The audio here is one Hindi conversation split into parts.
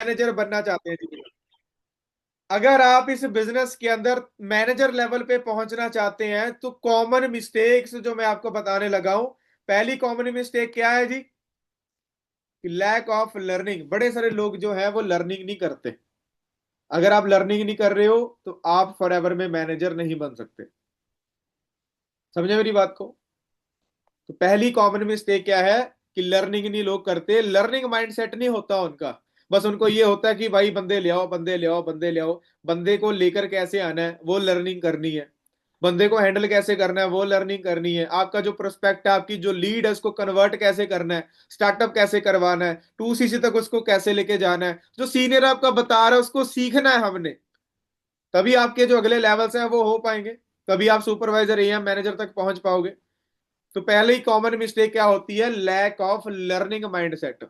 मैनेजर बनना चाहते हैं जी, अगर आप इस बिजनेस के अंदर मैनेजर लेवल पे पहुंचना चाहते हैं तो कॉमन मिस्टेक्स जो मैं आपको बताने लगा हूं, पहली कॉमन मिस्टेक क्या है जी? Lack of learning. बड़े सारे लोग जो है वो लर्निंग नहीं करते। अगर आप लर्निंग नहीं कर रहे हो तो आप फॉर एवर में मैनेजर नहीं बन सकते। समझे मेरी बात को? तो पहली कॉमन मिस्टेक क्या है कि लर्निंग नहीं लोग करते, लर्निंग माइंडसेट नहीं होता उनका। बस उनको ये होता है कि भाई बंदे ले आओ, बंदे ले आओ, बंदे ले आओ। बंदे को लेकर कैसे आना है वो लर्निंग करनी है। बंदे को हैंडल कैसे करना है वो लर्निंग करनी है। आपका जो प्रोस्पेक्ट है, आपकी जो लीड है, उसको कन्वर्ट कैसे करना है, स्टार्टअप कैसे करवाना है, 2CC तक उसको कैसे लेके जाना है, जो सीनियर आपका बता रहा है उसको सीखना है हमने। तभी आपके जो अगले लेवल्स हैं वो हो पाएंगे। तभी आप सुपरवाइजर या मैनेजर तक पहुंच पाओगे। तो पहले ही कॉमन मिस्टेक क्या होती है? Lack of learning mindset.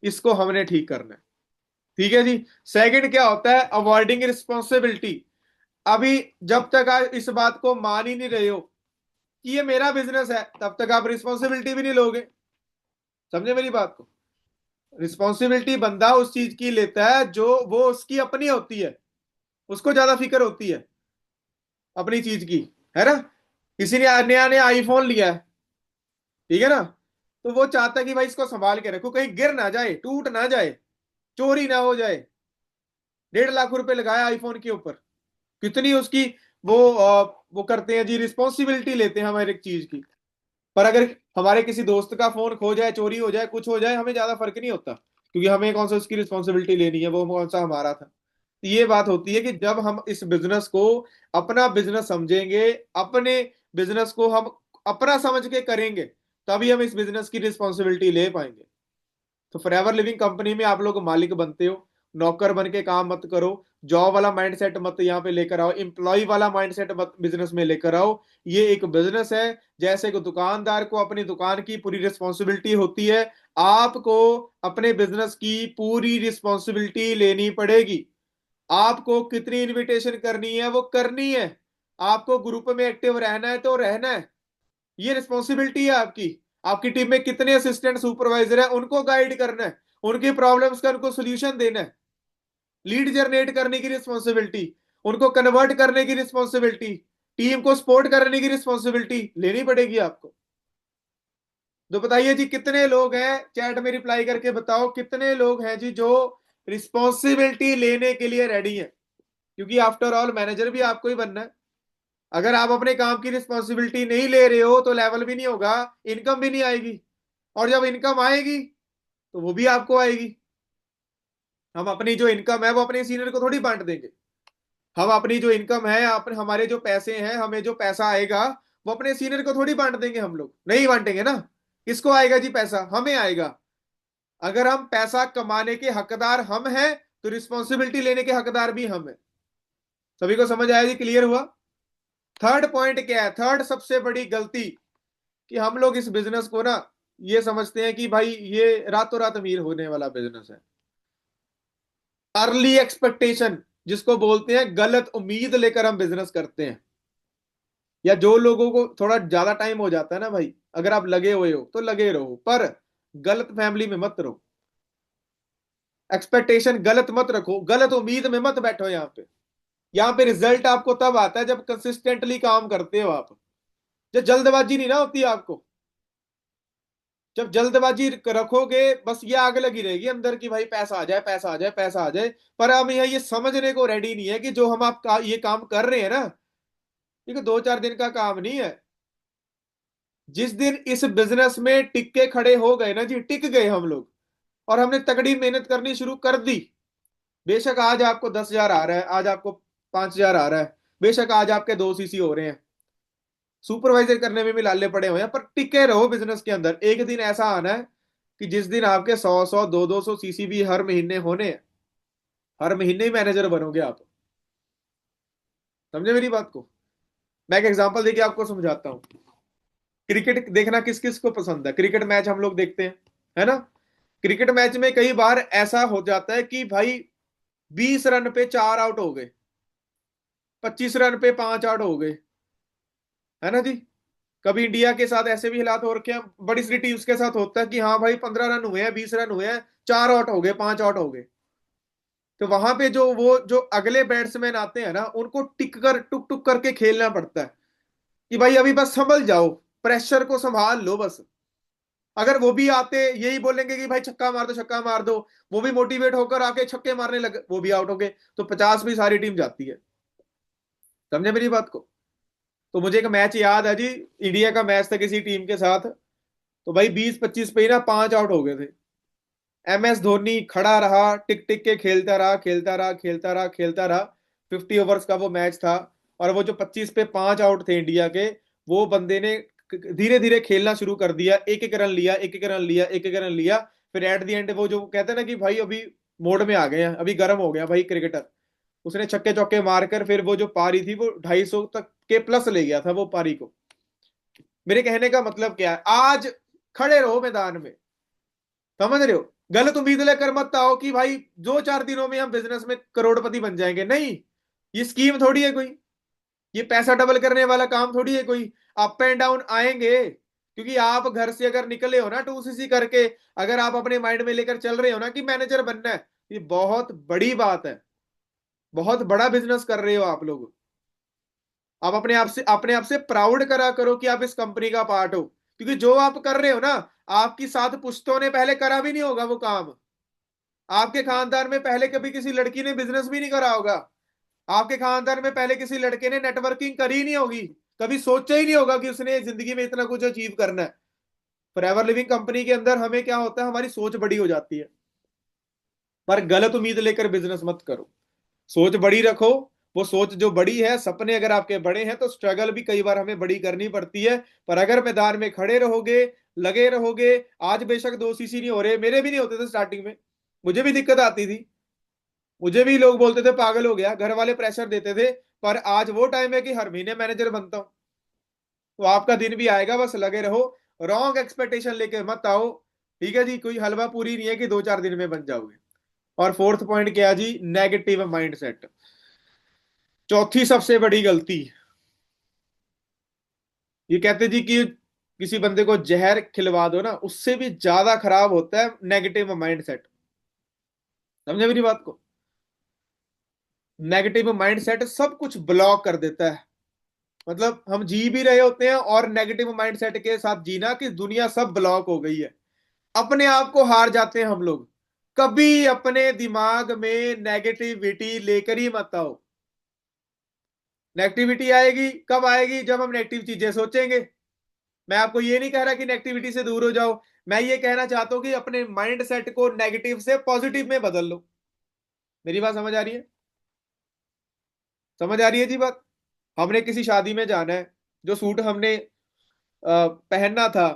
इसको हमने ठीक करना है। ठीक है जी। सेकंड क्या होता है? Avoiding responsibility. अभी जब तक आप इस बात को मान ही नहीं रहे हो कि ये मेरा बिजनेस है, तब तक आप रिस्पॉन्सिबिलिटी भी नहीं लोगे। समझे मेरी बात को? रिस्पॉन्सिबिलिटी बंदा उस चीज की लेता है जो वो उसकी अपनी होती है, उसको ज्यादा फिक्र होती है अपनी चीज की, है ना? किसी ने नया नया आईफोन लिया है, ठीक है ना, तो वो चाहता है कि भाई इसको संभाल के रखो, कहीं गिर ना जाए, टूट ना जाए, चोरी ना हो जाए। 1.5 लाख रुपए लगाया आईफोन के ऊपर। कितनी उसकी वो करते हैं जी, रिस्पॉन्सिबिलिटी लेते हैं हमारे एक चीज की। पर अगर हमारे किसी दोस्त का फोन खो जाए, चोरी हो जाए, कुछ हो जाए, हमें ज्यादा फर्क नहीं होता, क्योंकि हमें कौन सा उसकी रिस्पॉन्सिबिलिटी लेनी है, वो कौन सा हमारा था। तो ये बात होती है कि जब हम इस बिजनेस को अपना बिजनेस समझेंगे, अपने बिजनेस को हम अपना समझ के करेंगे, तभी हम इस बिजनेस की रिस्पॉन्सिबिलिटी ले पाएंगे। तो फॉरएवर लिविंग कंपनी में आप लोग मालिक बनते हो, नौकर बन के काम मत करो। जॉब वाला माइंडसेट मत यहाँ पे लेकर आओ, एम्प्लॉय वाला माइंडसेट मत बिजनेस में लेकर आओ। ये एक बिजनेस है। जैसे कि दुकानदार को अपनी दुकान की पूरी रिस्पॉन्सिबिलिटी होती है, आपको अपने बिजनेस की पूरी रिस्पॉन्सिबिलिटी लेनी पड़ेगी। आपको कितनी इनविटेशन करनी है वो करनी है। आपको ग्रुप में एक्टिव रहना है तो रहना है। ये रिस्पॉन्सिबिलिटी है आपकी। आपकी टीम में कितने असिस्टेंट सुपरवाइजर हैं, उनको गाइड करना है, उनकी प्रॉब्लम्स का उनको सोल्यूशन देना है। लीड जनरेट करने की रिस्पॉन्सिबिलिटी, उनको कन्वर्ट करने की रिस्पॉन्सिबिलिटी, टीम को सपोर्ट करने की रिस्पॉन्सिबिलिटी लेनी पड़ेगी आपको। तो बताइए जी, कितने लोग हैं, चैट में रिप्लाई करके बताओ कितने लोग हैं जी जो रिस्पॉन्सिबिलिटी लेने के लिए रेडी है? क्योंकि आफ्टर ऑल मैनेजर भी आपको ही बनना है। अगर आप अपने काम की रिस्पॉन्सिबिलिटी नहीं ले रहे हो तो लेवल भी नहीं होगा, इनकम भी नहीं आएगी। और जब इनकम आएगी तो वो भी आपको आएगी। हम अपनी जो इनकम है वो अपने सीनियर को थोड़ी बांट देंगे। हम अपनी जो इनकम है, अपने हमारे जो पैसे हैं, हमें जो पैसा आएगा, वो अपने सीनियर को थोड़ी बांट देंगे। हम लोग नहीं बांटेंगे ना। किसको आएगा जी पैसा? हमें आएगा। अगर हम पैसा कमाने के हकदार हम हैं तो रिस्पॉन्सिबिलिटी लेने के हकदार भी हम हैं। सभी को समझ आया जी? क्लियर हुआ? थर्ड पॉइंट क्या है? थर्ड सबसे बड़ी गलती कि हम लोग इस बिजनेस को ना ये समझते हैं कि भाई ये रातों रात अमीर होने वाला बिजनेस है। अर्ली एक्सपेक्टेशन जिसको बोलते हैं, गलत उम्मीद लेकर हम बिजनेस करते हैं। या जो लोगों को थोड़ा ज्यादा टाइम हो जाता है ना भाई, अगर आप लगे हुए हो तो लगे रहो, पर गलत फैमिली में मत रहो। एक्सपेक्टेशन गलत मत रखो, गलत उम्मीद में मत बैठो। यहाँ पे रिजल्ट आपको तब आता है जब कंसिस्टेंटली काम करते हो आप। जब जल्दबाजी नहीं ना होती आपको। जब जल्दबाजी रखोगे, बस ये आग लगी रहेगी अंदर की भाई पैसा आ जाए, पैसा आ जाए, पैसा आ जाए। पर हम ये समझने को रेडी नहीं है कि जो हम ये काम कर रहे हैं ना, ये 2-4 दिन का काम नहीं है। जिस दिन इस बिजनेस में टिक के खड़े हो गए ना जी, टिक गए हम लोग, और हमने तगड़ी मेहनत करनी शुरू कर दी। बेशक आज आपको 10,000 आ रहा है, आज आपको 5,000 आ रहा है, बेशक आज आपके 2 CC हो रहे हैं, सुपरवाइजर करने में भी लाले पड़े हुए हैं, पर टिके रहो बिजनेस के अंदर। एक दिन ऐसा आना है कि जिस दिन आपके 100-100 200-200 CC भी हर महीने होने हैं। हर महीने ही मैनेजर बनोगे आप। समझे मेरी बात को? मैं एक एग्जांपल देके आपको समझाता हूँ। क्रिकेट देखना किस किस को पसंद है? क्रिकेट मैच हम लोग देखते हैं, है ना? क्रिकेट मैच में कई बार ऐसा हो जाता है कि भाई 20 रन पे 4 आउट हो गए, 25 रन पे 5 आउट हो गए, है ना जी? कभी इंडिया के साथ ऐसे भी हालात हो रखे हैं, बड़ी सी टीम्स के साथ होता है कि हाँ भाई 15 रन हुए हैं, 20 रन हुए हैं, 4 आउट हो गए, 5 आउट हो गए। तो वहां पे जो वो जो अगले बैट्समैन आते हैं ना, उनको टिक कर टुक टुक करके खेलना पड़ता है कि भाई अभी बस संभल जाओ, प्रेशर को संभाल लो बस। अगर वो भी आते यही बोलेंगे कि भाई छक्का मार दो छक्का मार दो, वो भी मोटिवेट होकर आके छक्के मारने लगे, वो भी आउट हो गए, तो 50 भी सारी टीम जाती है। समझे मेरी बात को? तो मुझे एक मैच याद है जी, इंडिया का मैच था किसी टीम के साथ। तो भाई 20-25 पे ही ना 5 आउट हो गए थे। MS धोनी खड़ा रहा, टिक टिक के खेलता रहा, खेलता रहा, खेलता रहा, खेलता रहा। 50 ओवर्स का वो मैच था। और वो जो 25 पे 5 आउट थे इंडिया के, वो बंदे ने धीरे धीरे खेलना शुरू कर दिया, एक एक रन लिया, एक एक रन लिया, एक एक रन लिया। फिर एट द एंड वो जो कहते हैं ना कि भाई अभी मोड में आ गए हैं, अभी गर्म हो गया भाई क्रिकेटर, उसने छक्के चौके मारकर फिर वो जो पारी थी वो 250 तक के प्लस ले गया था वो पारी को। मेरे कहने का मतलब क्या है, आज खड़े रहो मैदान में। समझ रहे हो? गलत उम्मीद लेकर मत आओ कि भाई 2-4 दिनों में हम बिजनेस में करोड़पति बन जाएंगे, नहीं। ये स्कीम थोड़ी है कोई, ये पैसा डबल करने वाला काम थोड़ी है कोई। अप एंड डाउन आएंगे, क्योंकि आप घर से अगर निकले हो ना 2CC करके, अगर आप अपने माइंड में लेकर चल रहे हो ना कि मैनेजर बनना है, ये बहुत बड़ी बात है। बहुत बड़ा बिजनेस कर रहे हो आप लोग। आप अपने आप से प्राउड करा करो कि आप इस कंपनी का पार्ट हो, क्योंकि जो आप कर रहे हो ना, आपकी 7 पुश्तों ने पहले करा भी नहीं होगा वो काम। आपके खानदान में पहले कभी किसी लड़की ने बिजनेस भी नहीं करा होगा। आपके खानदान में पहले किसी लड़के ने नेटवर्किंग करी नहीं होगी, कभी सोचा ही नहीं होगा कि उसने जिंदगी में इतना कुछ अचीव करना है। फॉरएवर लिविंग कंपनी के अंदर हमें क्या होता है, हमारी सोच बड़ी हो जाती है। पर गलत उम्मीद लेकर बिजनेस मत करो, सोच बड़ी रखो। वो सोच जो बड़ी है, सपने अगर आपके बड़े हैं, तो स्ट्रगल भी कई बार हमें बड़ी करनी पड़ती है। पर अगर मैदान में खड़े रहोगे, लगे रहोगे। आज बेशक 2CC नहीं हो रहे, मेरे भी नहीं होते थे स्टार्टिंग में, मुझे भी दिक्कत आती थी। मुझे भी लोग बोलते थे पागल हो गया, घर वाले प्रेशर देते थे। पर आज वो टाइम है कि हर महीने मैनेजर बनता हूं। तो आपका दिन भी आएगा, बस लगे रहो। रॉन्ग एक्सपेक्टेशन लेके मत आओ। ठीक है जी, कोई हलवा पूरी नहीं है कि 2-4 दिन में बन जाओगे। और फोर्थ पॉइंट क्या है जी, नेगेटिव माइंडसेट। चौथी सबसे बड़ी गलती, ये कहते जी कि किसी बंदे को जहर खिलवा दो ना, उससे भी ज्यादा खराब होता है नेगेटिव माइंडसेट। समझे मेरी बात को? नेगेटिव माइंडसेट सब कुछ ब्लॉक कर देता है। मतलब हम जी भी रहे होते हैं और नेगेटिव माइंडसेट के साथ जीना कि दुनिया सब ब्लॉक हो गई है, अपने आप को हार जाते हैं हम लोग। कभी अपने दिमाग में नेगेटिविटी लेकर ही मत आओ। नेगेटिविटी आएगी कब आएगी, जब हम नेगेटिव चीजें सोचेंगे। मैं आपको ये नहीं कह रहा कि नेगेटिविटी से दूर हो जाओ, मैं ये कहना चाहता हूं कि अपने माइंड सेट को नेगेटिव से पॉजिटिव में बदल लो। मेरी बात समझ आ रही है? समझ आ रही है जी बात? हमने किसी शादी में जाना है, जो सूट हमने पहनना था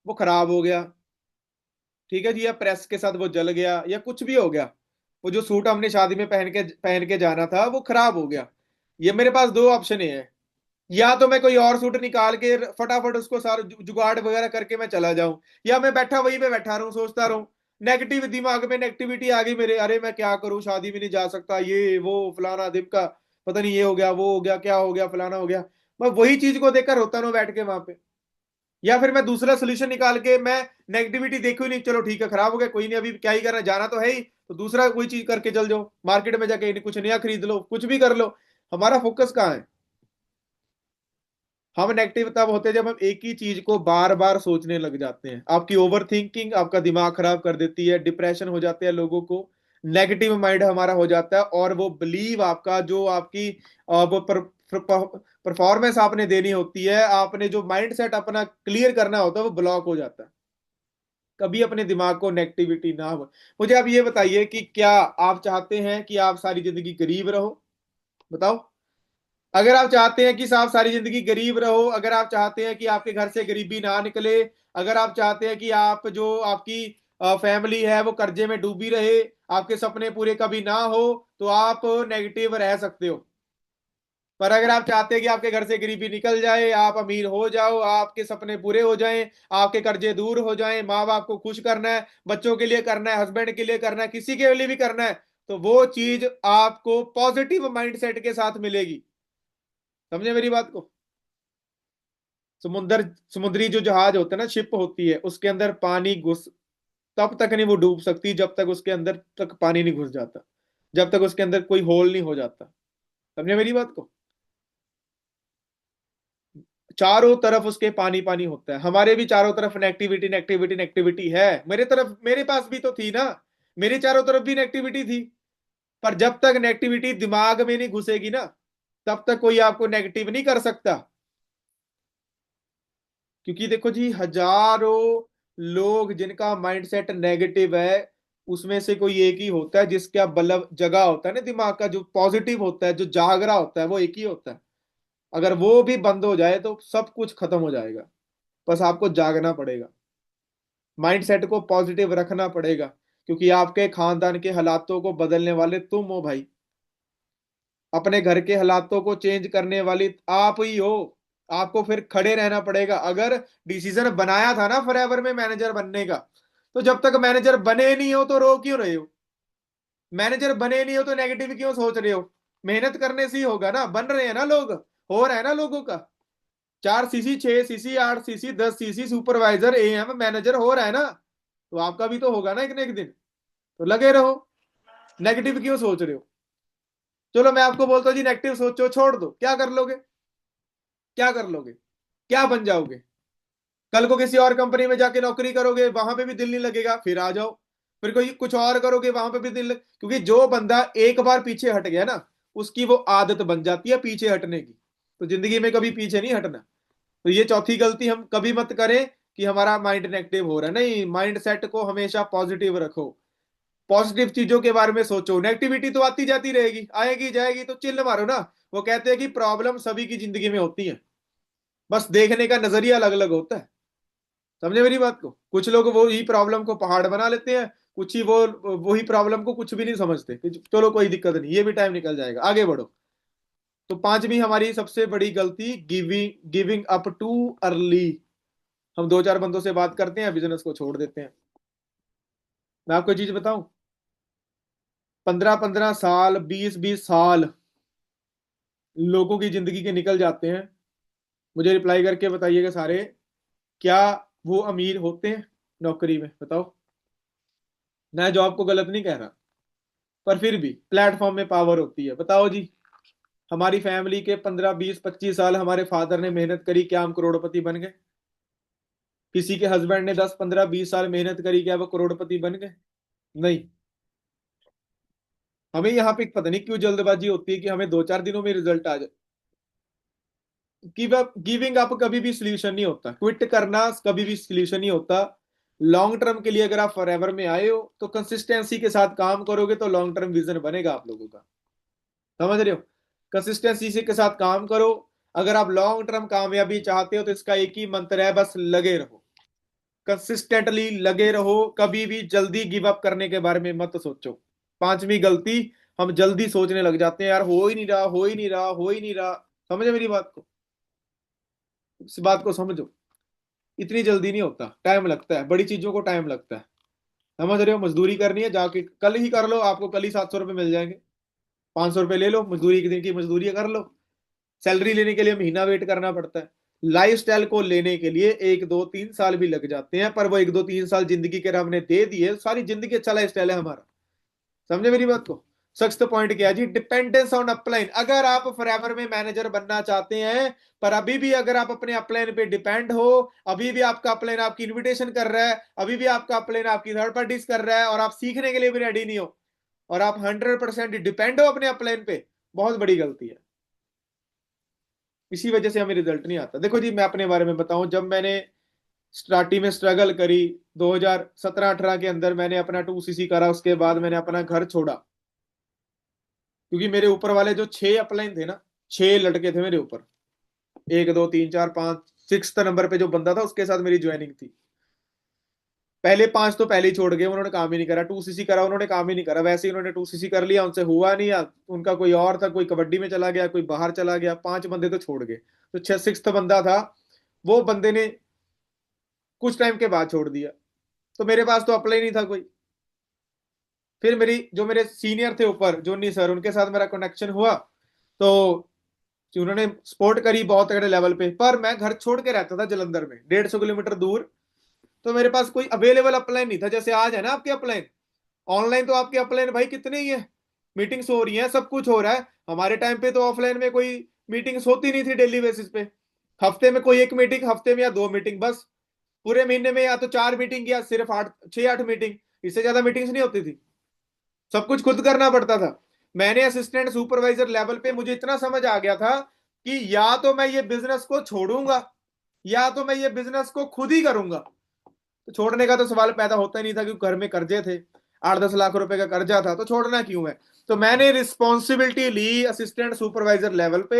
वो खराब हो गया। ठीक है जी, या प्रेस के साथ वो जल गया या कुछ भी हो गया। वो जो सूट हमने शादी में पहन के जाना था वो खराब हो गया। ये मेरे पास दो ऑप्शन है, या तो मैं कोई और सूट निकाल के फटाफट उसको सारा जुगाड़ वगैरह करके मैं चला जाऊं, या मैं बैठा वहीं पे बैठा रहूं सोचता रहूं। नेगेटिव दिमाग में नेगेटिविटी आ गई मेरे, अरे मैं क्या करूं, शादी में नहीं जा सकता, ये वो फलाना दिमका, पता नहीं ये हो गया वो हो गया क्या हो गया फलाना हो गया। मैं वही चीज को देखकर रोता रहूं बैठ के वहां पे। या फिर मैं दूसरा सोल्यूशन निकाल के, मैं नेगेटिविटी देखू ही नहीं, चलो ठीक है खराब हो गया, कोई नहीं, अभी क्या ही करना, जाना तो है ही, तो दूसरा कोई चीज करके चल जाओ, मार्केट में जाके कुछ नया खरीद लो, कुछ भी कर लो। हमारा फोकस कहाँ है? हम नेगेटिव तब होते हैं जब हम एक ही चीज को बार बार सोचने लग जाते हैं। आपकी ओवर थिंकिंग आपका दिमाग खराब कर देती है, डिप्रेशन हो जाते हैं लोगों को। नेगेटिव माइंड हमारा हो जाता है, और वो बिलीव आपका जो आपकी वो परफॉर्मेंस आपने देनी होती है, आपने जो माइंड सेट अपना क्लियर करना होता है, वो ब्लॉक हो जाता है। कभी अपने दिमाग को नेगेटिविटी ना हो। मुझे आप ये बताइए कि क्या आप चाहते हैं कि आप सारी जिंदगी गरीब रहो? बताओ। अगर आप चाहते हैं कि आप सारी जिंदगी गरीब रहो, अगर आप चाहते हैं कि आपके घर से गरीबी ना निकले, अगर आप चाहते हैं कि आप जो आपकी फैमिली है वो कर्जे में डूबी रहे, आपके सपने पूरे कभी ना हो, तो आप नेगेटिव रह सकते हो। पर अगर आप चाहते हैं कि आपके घर से गरीबी निकल जाए, आप अमीर हो जाओ, आपके सपने पूरे हो जाएं, आपके कर्जे दूर हो जाएं, माँ बाप को खुश करना है, बच्चों के लिए करना है, हस्बैंड के लिए करना है, किसी के लिए भी करना है, तो वो चीज आपको पॉजिटिव माइंडसेट के साथ मिलेगी। समझे मेरी बात को? समुद्री जो जहाज होता है ना, शिप होती है, उसके अंदर पानी घुस तब तक नहीं वो डूब सकती जब तक उसके अंदर तक पानी नहीं घुस जाता, जब तक उसके अंदर कोई होल नहीं हो जाता। समझे मेरी बात को? चारों तरफ उसके पानी पानी होता है। हमारे भी चारों तरफ नेगेटिविटी नेगेटिविटी नेगेटिविटी है। मेरे तरफ, मेरे पास भी तो थी ना, मेरे चारों तरफ भी नेगेटिविटी थी। पर जब तक नेगेटिविटी दिमाग में नहीं घुसेगी ना, तब तक कोई आपको नेगेटिव नहीं कर सकता। क्योंकि देखो जी, हजारों लोग जिनका माइंडसेट नेगेटिव है, उसमें से कोई एक ही होता है जिसका बल्ब जगा होता है ना, दिमाग का जो पॉजिटिव होता है, जो जाग रहा होता है, वो एक ही होता है। अगर वो भी बंद हो जाए तो सब कुछ खत्म हो जाएगा। बस आपको जागना पड़ेगा, माइंडसेट को पॉजिटिव रखना पड़ेगा, क्योंकि आपके खानदान के हालातों को बदलने वाले तुम हो भाई। अपने घर के हालातों को चेंज करने वाली आप ही हो। आपको फिर खड़े रहना पड़ेगा। अगर डिसीजन बनाया था ना फॉरएवर में मैनेजर बनने का, तो जब तक मैनेजर बने नहीं हो तो रो क्यों रहे हो? मैनेजर बने नहीं हो तो नेगेटिव क्यों सोच रहे हो? मेहनत करने से ही होगा ना, बन रहे हैं ना लोग, हो रहा है ना लोगों का। 4 CC, 6 CC, 8 CC, 10 CC, supervisor, am, manager हो रहा है ना। तो आपका भी तो होगा ना एक न एक दिन। तो लगे रहो, नेगेटिव क्यों सोच रहे हो? चलो मैं आपको बोलता हूँ जी, नेगेटिव सोचो, छोड़ दो, क्या कर लोगे? क्या कर लोगे? क्या बन जाओगे? कल को किसी और कंपनी में जाके नौकरी करोगे, वहां पे भी दिल नहीं लगेगा, फिर आ जाओ। फिर कोई कुछ और करोगे, वहां पे भी क्योंकि जो बंदा एक बार पीछे हट गया ना, उसकी वो आदत बन जाती है पीछे हटने की। तो जिंदगी में कभी पीछे नहीं हटना। तो ये चौथी गलती हम कभी मत करें कि हमारा माइंड नेगेटिव हो रहा है। नहीं, माइंड सेट को हमेशा पॉजिटिव रखो। पॉजिटिव चीजों के बारे में सोचो। नेगेटिविटी तो आती जाती रहेगी, आएगी जाएगी, तो चिल्ल मारो ना। वो कहते हैं कि प्रॉब्लम सभी की जिंदगी में होती है, बस देखने का नजरिया अलग अलग होता है। समझे मेरी बात को? कुछ लोग वो ही प्रॉब्लम को पहाड़ बना लेते हैं, कुछ ही वो ही प्रॉब्लम को कुछ भी नहीं समझते कि चलो कोई दिक्कत नहीं, ये भी टाइम निकल जाएगा, आगे बढ़ो। तो पांचवी हमारी सबसे बड़ी गलती, giving giving up too early. हम दो चार बंदों से बात करते हैं, बिजनेस को छोड़ देते हैं। मैं आपको एक चीज बताऊं, 15-15 साल, 20-20 साल लोगों की जिंदगी के निकल जाते हैं। मुझे रिप्लाई करके बताइएगा सारे, क्या वो अमीर होते हैं नौकरी में? बताओ। मैं जॉब को गलत नहीं कह रहा, पर फिर भी प्लेटफॉर्म में पावर होती है। बताओ जी, हमारी फैमिली के 15-20-25 साल हमारे फादर ने मेहनत करी, क्या हम करोड़पति बन गए? किसी के हस्बैंड ने 10-15-20 साल मेहनत करी, क्या वो करोड़पति बन गए? नहीं। हमें यहाँ पे पता नहीं क्यों जल्दबाजी होती है कि हमें 2-4 दिनों में रिजल्ट आ जाए। गिविंग अप कभी भी सोल्यूशन नहीं होता, क्विट करना कभी भी सोल्यूशन नहीं होता। लॉन्ग टर्म के लिए अगर आप फॉरएवर में आए हो तो कंसिस्टेंसी के साथ काम करोगे तो लॉन्ग टर्म विजन बनेगा आप लोगों का। समझ रहे हो? कंसिस्टेंसी से के साथ काम करो। अगर आप लॉन्ग टर्म कामयाबी चाहते हो तो इसका एक ही मंत्र है, बस लगे रहो, कंसिस्टेंटली लगे रहो। कभी भी जल्दी गिव अप करने के बारे में मत सोचो। पांचवी गलती, हम जल्दी सोचने लग जाते हैं, यार हो ही नहीं रहा, हो ही नहीं रहा, हो ही नहीं रहा। समझे मेरी बात को? इस बात को समझो, इतनी जल्दी नहीं होता, टाइम लगता है, बड़ी चीजों को टाइम लगता है। समझ रहे हो? मजदूरी करनी है, जाके कल ही कर लो, आपको कल ही 700 रुपये मिल जाएंगे। 500 रुपये ले लो, मजदूरी के दिन की मजदूरी कर लो। सैलरी लेने के लिए महीना वेट करना पड़ता है। लाइफ स्टाइल को लेने के लिए 1-2-3 साल भी लग जाते हैं, पर वो 1-2-3 साल जिंदगी के रब ने दे दिए, सारी जिंदगी अच्छा लाइफ स्टाइल है हमारा। समझे मेरी बात को? सख्त पॉइंट क्या है जी, डिपेंडेंस ऑन अपलाइन। अगर आप फॉरएवर में मैनेजर बनना चाहते हैं, पर अभी भी अगर आप अपने अपलाइन पे डिपेंड हो, अभी भी आपका अपलाइन आपकी इन्विटेशन कर रहा है, अभी भी आपका अपलाइन आपकी थर्ड पार्टीज कर रहा है, और आप सीखने के लिए भी रेडी नहीं हो, और आप 100% डिपेंड हो अपने अपलाइन पे, बहुत बड़ी गलती है। इसी वजह से हमें रिजल्ट नहीं आता। देखो जी, मैं अपने बारे में बताऊं, जब मैंने स्टार्टिंग में स्ट्रगल करी, 2017-18 के अंदर मैंने अपना 2 सीसी करा, उसके बाद मैंने अपना घर छोड़ा। क्योंकि मेरे ऊपर वाले जो 6 अपलाइन थे ना, 6 लड़के थे मेरे ऊपर, 1-2-3-4-5, 6th नंबर पे जो बंदा था उसके साथ मेरी ज्वाइनिंग थी। पहले 5 तो पहले ही छोड़ गए, उन्होंने काम ही नहीं करा। 2 सीसी करा, उन्होंने काम ही नहीं करा, वैसे ही उन्होंने 2 सीसी कर लिया, उनसे हुआ नहीं। या उनका कोई और था, कोई कबड्डी में चला गया, कोई बाहर चला गया, 5 बंदे तो छोड़ गए। तो 6th बंदा था, वो बंदे ने कुछ टाइम के बाद छोड़ दिया। तो मेरे पास तो अप्लाई नहीं था कोई। फिर मेरी जो मेरे सीनियर थे ऊपर, जोनी सर, उनके साथ मेरा कनेक्शन हुआ, तो उन्होंने सपोर्ट करी बहुत तगड़े लेवल पे। पर मैं घर छोड़ के रहता था जलंधर में, 150 किलोमीटर दूर। तो मेरे पास कोई अवेलेबल अपलाइन नहीं था, जैसे आज है ना आपके अपलाइन। ऑनलाइन तो आपके अपलाइन भाई कितने ही है, मीटिंग्स हो रही हैं, सब कुछ हो रहा है। हमारे टाइम पे तो ऑफलाइन में कोई मीटिंग्स होती नहीं थी डेली बेसिस पे। हफ्ते में कोई एक मीटिंग, हफ्ते में या दो मीटिंग बस। पूरे महीने में या तो चार मीटिंग या सिर्फ आठ, छह आठ मीटिंग, इससे ज्यादा मीटिंग्स नहीं होती थी। सब कुछ खुद करना पड़ता था। मैंने असिस्टेंट सुपरवाइजर लेवल पे मुझे इतना समझ आ गया था कि या तो मैं ये बिजनेस को छोड़ूंगा या तो मैं ये बिजनेस को खुद ही करूंगा। तो छोड़ने का तो सवाल पैदा होता ही नहीं था, क्योंकि घर में कर्जे थे, 8-10 लाख रुपए का कर्जा था, तो छोड़ना क्यों है। तो मैंने रिस्पॉन्सिबिलिटी ली असिस्टेंट सुपरवाइजर लेवल पे।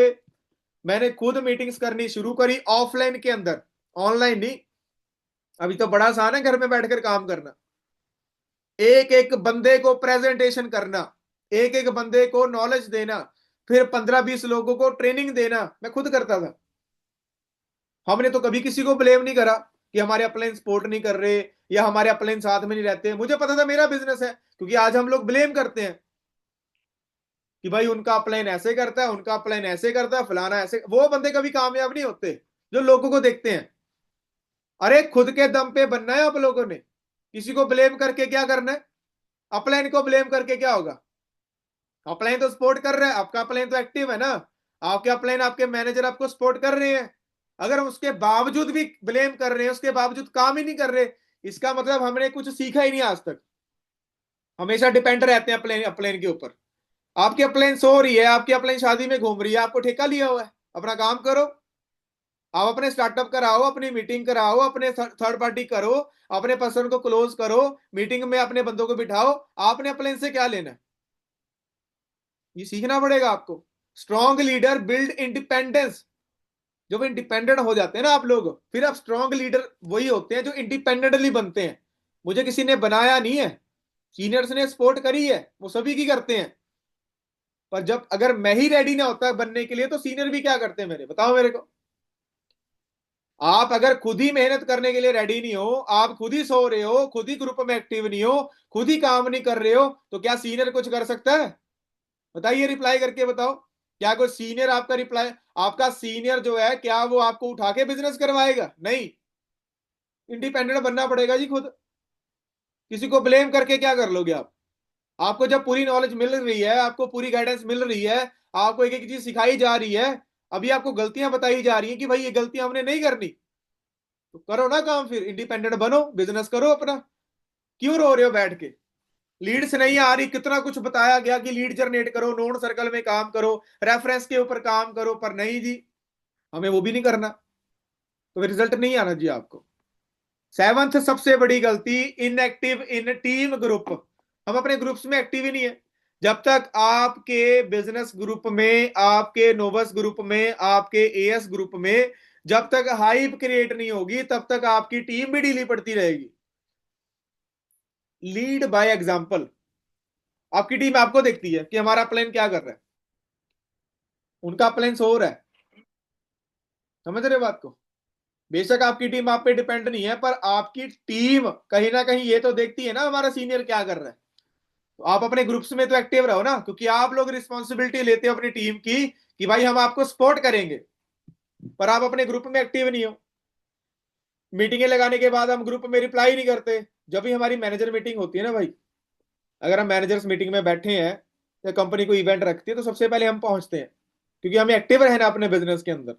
मैंने खुद मीटिंग्स करनी शुरू करी ऑफलाइन के अंदर, ऑनलाइन नहीं। अभी तो बड़ा आसान है घर में बैठकर काम करना। एक एक बंदे को प्रेजेंटेशन करना, एक एक बंदे को नॉलेज देना, फिर 15-20 लोगों को ट्रेनिंग देना, मैं खुद करता था। हमने तो कभी किसी को ब्लेम नहीं करा कि हमारे अपलाइन सपोर्ट नहीं कर रहे या हमारे अपलाइन साथ में नहीं रहते। मुझे पता था मेरा बिजनेस है, क्योंकि आज हम लोग ब्लेम करते हैं कि भाई उनका अपलाइन ऐसे करता है, उनका अपलाइन ऐसे करता है, फलाना ऐसे। वो बंदे कभी कामयाब नहीं होते जो लोगों को देखते हैं। अरे खुद के दम पे बनना है आप लोगों ने, किसी को ब्लेम करके क्या करना है। अपलाइन को ब्लेम करके क्या होगा। अपलाइन तो सपोर्ट कर रहा है, आपका अपलाइन तो एक्टिव है ना। आपके अपलाइन, आपके मैनेजर आपको सपोर्ट कर रहे हैं। अगर उसके बावजूद भी ब्लेम कर रहे हैं, उसके बावजूद काम ही नहीं कर रहे, इसका मतलब हमने कुछ सीखा ही नहीं आज तक। हमेशा डिपेंड रहते हैं अपलाइन अपलाइन के ऊपर। आपकी अपलाइन सो रही है, आपकी अपलाइन शादी में घूम रही है, आपको ठेका लिया हुआ है, अपना काम करो। आप अपने स्टार्टअप कराओ, अपनी मीटिंग कराओ, अपने थर्ड पार्टी करो, अपने पर्सन को क्लोज करो, मीटिंग में अपने बंदों को बिठाओ। आपने अपलाइन से क्या लेना है, ये सीखना पड़ेगा आपको। Strong leader build independence. जब इंडिपेंडेंट हो जाते हैं ना आप लोग, फिर आप स्ट्रॉन्ग लीडर वही होते हैं जो इंडिपेंडेंटली बनते हैं। मुझे किसी ने बनाया नहीं है, सीनियर्स ने सपोर्ट करी है, वो सभी की करते हैं। पर जब अगर मैं ही रेडी ना होता बनने के लिए, तो सीनियर भी क्या करते हैं मेरे, बताओ मेरे को। आप अगर खुद ही मेहनत करने के लिए रेडी नहीं हो, आप खुद ही सो रहे हो, खुद ही ग्रुप में एक्टिव नहीं हो, खुद ही काम नहीं कर रहे हो, तो क्या सीनियर कुछ कर सकता है। बताइए, रिप्लाई करके बताओ। क्या कोई सीनियर आपका रिप्लाई, आपका सीनियर जो है, क्या वो आपको उठा के बिजनेस करवाएगा? नहीं। इंडिपेंडेंट बनना पड़ेगा जी खुद। किसी को ब्लेम करके क्या कर लोगे आप। आपको जब पूरी नॉलेज मिल रही है, आपको पूरी गाइडेंस मिल रही है, आपको एक एक चीज सिखाई जा रही है, अभी आपको गलतियां बताई जा रही हैं कि भाई ये गलतियां हमने नहीं करनी, तो करो ना काम, फिर इंडिपेंडेंट बनो, बिजनेस करो अपना। क्यों रो रहे हो बैठ के। लीड्स नहीं आ रही, कितना कुछ बताया गया कि लीड जनरेट करो, नोन सर्कल में काम करो, रेफरेंस के ऊपर काम करो, पर नहीं जी, हमें वो भी नहीं करना, तो रिजल्ट नहीं आना जी आपको। सेवंथ सबसे बड़ी गलती, इनएक्टिव इन टीम ग्रुप। हम अपने ग्रुप्स में एक्टिव ही नहीं है। जब तक आपके बिजनेस ग्रुप में, आपके नोवस ग्रुप में, आपके एएस ग्रुप में जब तक हाइप क्रिएट नहीं होगी, तब तक आपकी टीम भी ढीली पड़ती रहेगी। Lead by example. आपकी टीम आपको देखती है कि हमारा प्लान क्या कर रहा है, उनका प्लान सो रहा है। समझ रहे हो बात को। बेशक आपकी टीम आप पे डिपेंड नहीं है, पर आपकी टीम कहीं ना कहीं ये तो देखती है ना हमारा सीनियर क्या कर रहा है। तो आप अपने ग्रुप्स में तो एक्टिव रहो ना, क्योंकि आप लोग रिस्पॉन्सिबिलिटी लेते हो अपनी टीम की कि भाई हम आपको सपोर्ट करेंगे, पर आप अपने ग्रुप में एक्टिव नहीं हो। मीटिंगें लगाने के बाद हम ग्रुप में रिप्लाई नहीं करते। जब भी हमारी मैनेजर मीटिंग होती है ना भाई, अगर हम मैनेजर्स मीटिंग में बैठे हैं या कंपनी को इवेंट रखती है, तो सबसे पहले हम पहुंचते हैं, क्योंकि हमें एक्टिव रहना अपने बिजनेस के अंदर।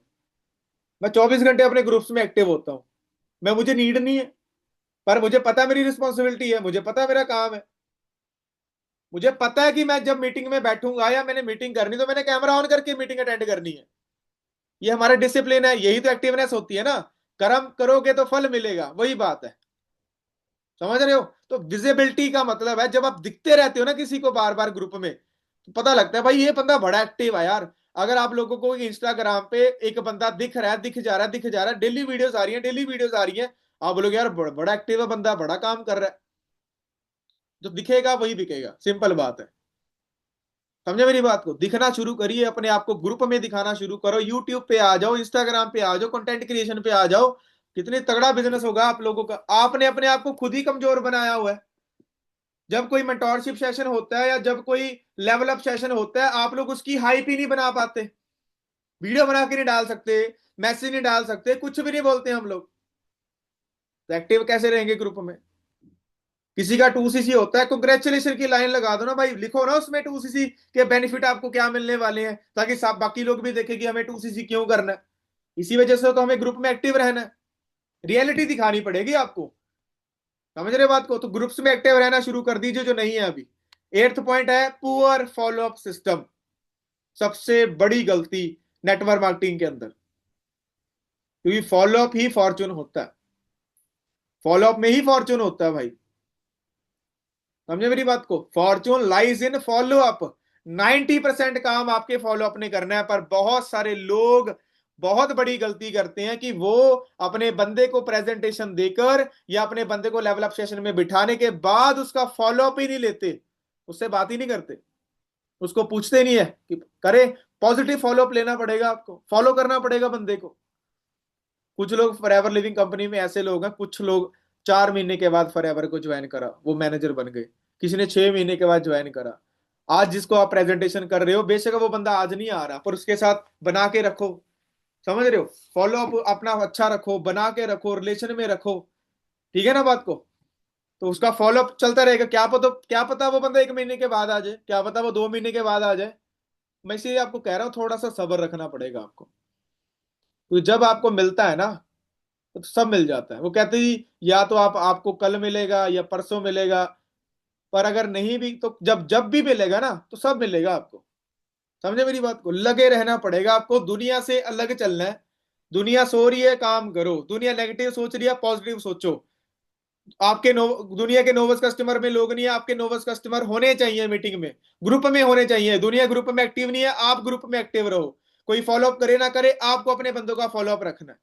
मैं 24 घंटे अपने ग्रुप्स में एक्टिव होता हूँ। मैं, मुझे नीड नहीं है, पर मुझे पता है मेरी रिस्पॉन्सिबिलिटी है, मुझे पता है मेरा काम है। मुझे पता है कि मैं जब मीटिंग में बैठूंगा या मैंने मीटिंग करनी, तो मैंने कैमरा ऑन करके मीटिंग अटेंड करनी है। ये हमारा डिसिप्लिन है, यही तो एक्टिवनेस होती है ना। कर्म करोगे तो फल मिलेगा, वही बात है। समझ रहे हो। तो विजिबिलिटी का मतलब है, जब आप दिखते रहते हो ना किसी को बार बार ग्रुप में, तो पता लगता है भाई ये बंदा बड़ा एक्टिव है यार। अगर आप लोगों को इंस्टाग्राम पे एक बंदा दिख रहा है, दिख जा रहा है, दिख जा रहा है, डेली वीडियोस आ रही है, डेली वीडियोस आ रही है, आप बोलोगे यार बड़ा एक्टिव है बंदा, बड़ा काम कर रहा है। जो दिखेगा वही बिकेगा, सिंपल बात है। समझे मेरी बात को। दिखना शुरू करिए, अपने आप को ग्रुप में दिखाना शुरू करो, यूट्यूब पे आ जाओ, इंस्टाग्राम पे आ जाओ, कंटेंट क्रिएशन पे आ जाओ। कितने तगड़ा बिजनेस होगा आप लोगों का। आपने अपने आप को खुद ही कमजोर बनाया हुआ है। जब कोई मेंटोरशिप सेशन होता है या जब कोई लेवल अप सेशन होता है, आप लोग उसकी हाइप ही नहीं बना पाते, वीडियो बना के नहीं डाल सकते, मैसेज नहीं डाल सकते, कुछ भी नहीं बोलते हम लोग। तो एक्टिव कैसे रहेंगे ग्रुप में? किसी का 2cc होता है, कंग्रेचुलेशन की लाइन लगा दो ना भाई, लिखो ना उसमें 2cc के बेनिफिट आपको क्या मिलने वाले हैं, ताकि सब बाकी लोग भी देखें कि हमें 2cc क्यों करना है। इसी वजह से तो हमें ग्रुप में एक्टिव रहना है, रियलिटी दिखानी पड़ेगी आपको। समझ रहे बात को? तो ग्रुप्स में एक्टिव रहना शुरू कर दीजिए जो नहीं है अभी। एट्थ पॉइंट है पुअर फॉलोअप सिस्टम। सबसे बड़ी गलती नेटवर्क मार्केटिंग के अंदर, क्योंकि फॉलोअप ही फॉर्चून होता है, फॉलोअप में ही फॉर्चून होता है भाई। समझे मेरी बात को? Fortune lies in follow up. 90% काम आपके फॉलो अप ने करना है, पर बहुत सारे लोग बहुत बड़ी गलती करते हैं कि वो अपने बंदे को प्रेजेंटेशन देकर या अपने बंदे को लेवल अप सेशन में बिठाने के बाद उसका फॉलो अप ही नहीं लेते, उससे बात ही नहीं करते, उसको पूछते नहीं है कि करे। पॉजिटिव फॉलो अप लेना पड़ेगा आपको, फॉलो करना पड़ेगा बंदे को। कुछ लोग फॉरएवर लिविंग कंपनी में ऐसे लोग हैं, कुछ लोग 4 महीने के बाद फॉरएवर को ज्वाइन करा, वो मैनेजर बन गए। किसी ने 6 महीने के बाद ज्वाइन करा। आज जिसको आप प्रेजेंटेशन कर रहे हो, बेशक वो बंदा आज नहीं आ रहा, पर उसके साथ बना के रखो। समझ रहे हो? फॉलो अप अपना अच्छा रखो, बना के रखो, रिलेशन में रखो। ठीक है ना बात को? तो उसका फॉलो अप चलता रहेगा। क्या पता वो बंदा 1 महीने के बाद आ जाए, क्या पता वो 2 महीने के बाद आ जाए। मैं इसीलिए आपको कह रहा हूँ, थोड़ा सा सब्र रखना पड़ेगा आपको। तो जब आपको मिलता है ना, तो सब मिल जाता है। वो कहते ही या तो आपको कल मिलेगा या परसों मिलेगा, पर अगर नहीं भी तो जब जब भी मिलेगा ना, तो सब मिलेगा आपको। समझे मेरी बात को? लगे रहना पड़ेगा आपको, दुनिया से अलग चलना है। दुनिया सो रही है, काम करो। दुनिया नेगेटिव सोच रही है, पॉजिटिव सोचो। आपके दुनिया के नोवस कस्टमर में लोग नहीं है, आपके नोवस कस्टमर होने चाहिए मीटिंग में, ग्रुप में होने चाहिए। दुनिया ग्रुप में एक्टिव नहीं है, आप ग्रुप में एक्टिव रहो। कोई फॉलोअप करे ना करे, आपको अपने बंदों का फॉलोअप रखना है,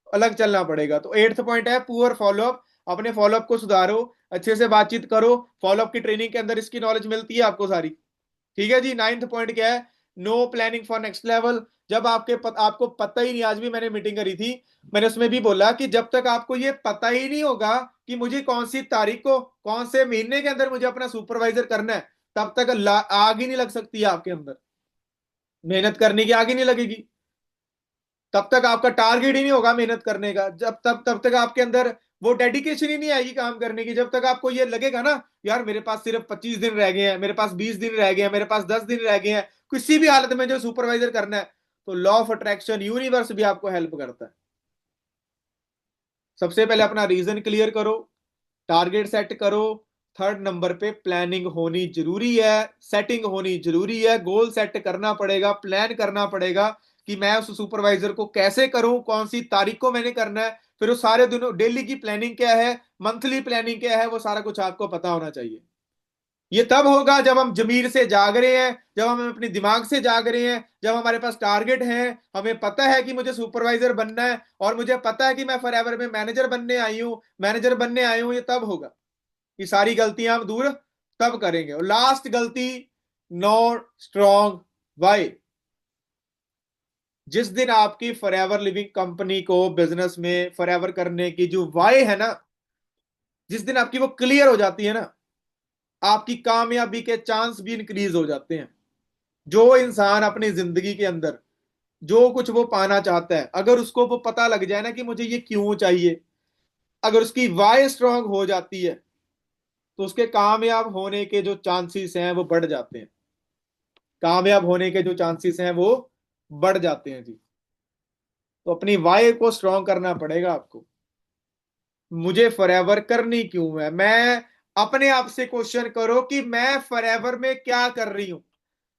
अलग चलना पड़ेगा। तो एट्थ पॉइंट है पुअर फॉलोअप। अपने फॉलोअप को सुधारो, अच्छे से बातचीत करो। फॉलोअप की ट्रेनिंग के अंदर इसकी नॉलेज मिलती है आपको सारी। ठीक है जी। नाइन्थ पॉइंट क्या है? No planning for next level. जब आपको पता ही नहीं, आज भी मैंने मीटिंग करी थी, मैंने उसमें भी बोला कि जब तक आपको ये पता ही नहीं होगा कि मुझे कौन सी तारीख को, कौन से महीने के अंदर मुझे अपना सुपरवाइजर करना है, तब तक आग ही नहीं लग सकती है आपके अंदर, मेहनत करने की आग ही नहीं लगेगी। तब तक आपका टारगेट ही नहीं होगा मेहनत करने का। तब तक आपके अंदर वो डेडिकेशन ही नहीं आएगी काम करने की। जब तक आपको ये लगेगा ना, यार मेरे पास सिर्फ 25 दिन रह गए हैं, मेरे पास 20 दिन रह गए हैं, मेरे पास 10 दिन रह गए हैं, किसी भी हालत में जो सुपरवाइजर करना है, तो लॉ ऑफ अट्रैक्शन, यूनिवर्स भी आपको हेल्प करता है। सबसे पहले अपना रीजन क्लियर करो, टारगेट सेट करो। थर्ड नंबर पे प्लानिंग होनी जरूरी है, सेटिंग होनी जरूरी है। गोल सेट करना पड़ेगा, प्लान करना पड़ेगा कि मैं उस सुपरवाइजर को कैसे करूं, कौन सी तारीख को मैंने करना है। फिर उस सारे दिनों डेली की प्लानिंग क्या है, मंथली प्लानिंग क्या है, वो सारा कुछ आपको पता होना चाहिए। ये तब होगा जब हम जमीर से जाग रहे हैं, जब हम अपने दिमाग से जाग रहे हैं, जब हमारे पास टारगेट है, हमें पता है कि मुझे सुपरवाइजर बनना है, और मुझे पता है कि मैं फॉरएवर में मैनेजर बनने आई हूं। ये तब होगा। ये सारी गलतियां हम दूर तब करेंगे। और लास्ट गलती, नो स्ट्रॉन्ग वाई। जिस दिन आपकी फॉरएवर लिविंग कंपनी को बिजनेस में फॉरएवर करने की जो वाई है ना, जिस दिन आपकी वो क्लियर हो जाती है ना, आपकी कामयाबी के चांस भी इंक्रीज हो जाते हैं। जो इंसान अपनी जिंदगी के अंदर जो कुछ वो पाना चाहता है, अगर उसको वो पता लग जाए ना कि मुझे ये क्यों चाहिए, अगर उसकी वाई स्ट्रांग हो जाती है, तो उसके कामयाब होने के जो चांसेस हैं वो बढ़ जाते हैं। कामयाब होने के जो चांसेस हैं वो बढ़ जाते हैं जी। तो अपनी वाई को स्ट्रांग करना पड़ेगा आपको। मुझे फॉरएवर करनी क्यों है? मैं अपने आप से क्वेश्चन करो कि मैं फॉरएवर में क्या कर रही हूं।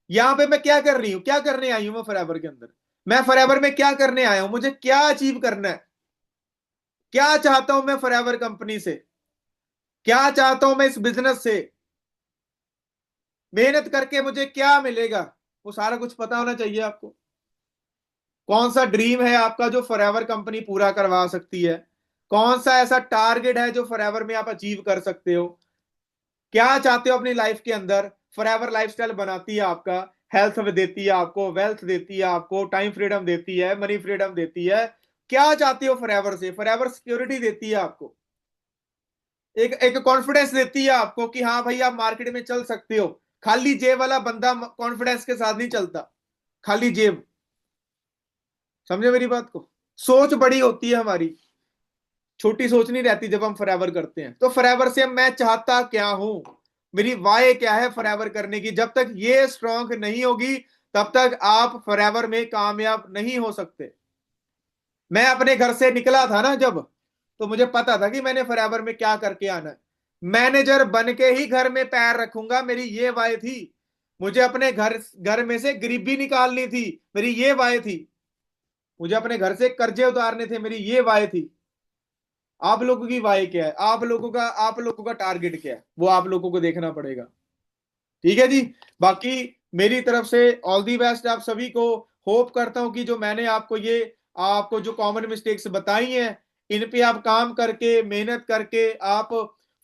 यहां पे मैं क्या कर रही हूं, क्या करने आई हूं मैं फॉरएवर के अंदर? मैं फॉरएवर में क्या करने आया हूं? मुझे क्या अचीव करना है? क्या चाहता हूं मैं फॉरएवर कंपनी से? क्या चाहता हूं मैं इस बिजनेस से? मेहनत करके मुझे क्या मिलेगा? वो सारा कुछ पता होना चाहिए आपको। कौन सा ड्रीम है आपका जो फॉरएवर कंपनी पूरा करवा सकती है? कौन सा ऐसा टारगेट है जो फॉरएवर में आप अचीव कर सकते हो? क्या चाहते हो अपनी लाइफ के अंदर? फॉरएवर लाइफस्टाइल बनाती है आपका, हेल्थ देती है आपको, वेल्थ देती है आपको, टाइम फ्रीडम देती है, मनी फ्रीडम देती है। क्या चाहते हो फॉरएवर से? फॉरएवर सिक्योरिटी देती है आपको, एक एक कॉन्फिडेंस देती है आपको कि हाँ भाई आप मार्केट में चल सकते हो। खाली जेब वाला बंदा कॉन्फिडेंस के साथ नहीं चलता, खाली जेब। समझे मेरी बात को? सोच बड़ी होती है हमारी। छोटी सोच नहीं रहती जब हम फॉरएवर करते हैं। तो फॉरएवर से मैं चाहता क्या हूं, मेरी वाय क्या है फॉरएवर करने की, जब तक ये स्ट्रांग नहीं होगी तब तक आप फॉरएवर में कामयाब नहीं हो सकते। मैं अपने घर से निकला था ना जब, तो मुझे पता था कि मैंने फॉरएवर में क्या करके आना है। मैनेजर बन के ही घर में पैर रखूंगा, मेरी ये वाय थी। मुझे अपने घर घर में से गरीबी निकालनी थी, मेरी ये वाय थी। मुझे अपने घर से कर्जे उतारने थे, मेरी ये वाय थी। आप लोगों की वाय क्या है, आप लोगों का टारगेट क्या है, वो आप लोगों को देखना पड़ेगा। ठीक है जी। बाकी मेरी तरफ से ऑल दी बेस्ट आप सभी को। होप करता हूं कि जो मैंने आपको जो कॉमन मिस्टेक्स बताई हैं, इन पे आप काम करके मेहनत करके आप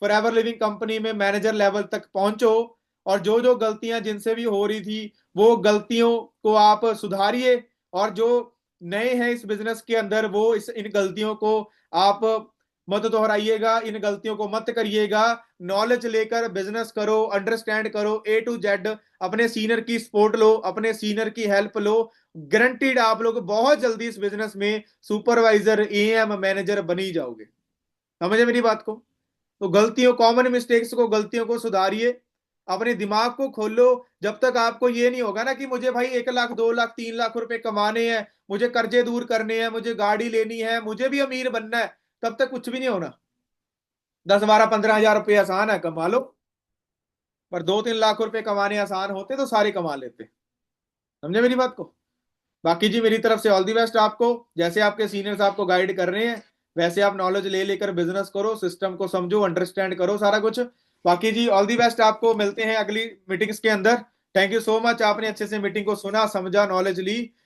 फॉरएवर लिविंग कंपनी में मैनेजर लेवल तक पहुंचो। और जो जो गलतियां जिनसे भी हो रही थी वो गलतियों को आप सुधारिए। और जो नए हैं इस बिजनेस के अंदर वो इन गलतियों को आप मत दोहराइएगा, इन गलतियों को मत करिएगा। नॉलेज लेकर बिजनेस करो, अंडरस्टैंड करो A to Z। अपने सीनियर की सपोर्ट लो, अपने सीनियर की हेल्प लो। गारंटीड आप लोग बहुत जल्दी इस बिजनेस में सुपरवाइजर AM मैनेजर बन ही जाओगे। समझे मेरी बात को? तो कॉमन मिस्टेक्स को, गलतियों को सुधारिए। अपने दिमाग को खोलो। जब तक आपको ये नहीं होगा ना कि मुझे भाई 1 लाख 2 लाख 3 लाख रुपए कमाने हैं, मुझे कर्जे दूर करने हैं, मुझे गाड़ी लेनी है, मुझे भी अमीर बनना है, तब तक कुछ भी नहीं होना। 10 12 15 हजार रुपये आसान है, कमा लो। पर 2 3 लाख रुपए कमाने आसान होते तो सारे कमा लेते। समझे मेरी बात को? बाकी जी मेरी तरफ से ऑल दी बेस्ट आपको। जैसे आपके सीनियर्स आपको गाइड कर रहे हैं वैसे आप नॉलेज ले लेकर बिजनेस करो, सिस्टम को समझो, अंडरस्टैंड करो सारा कुछ। बाकी जी ऑल दी बेस्ट आपको, मिलते हैं अगली मीटिंग्स के अंदर। थैंक यू सो मच, आपने अच्छे से मीटिंग को सुना, समझा, नॉलेज ली।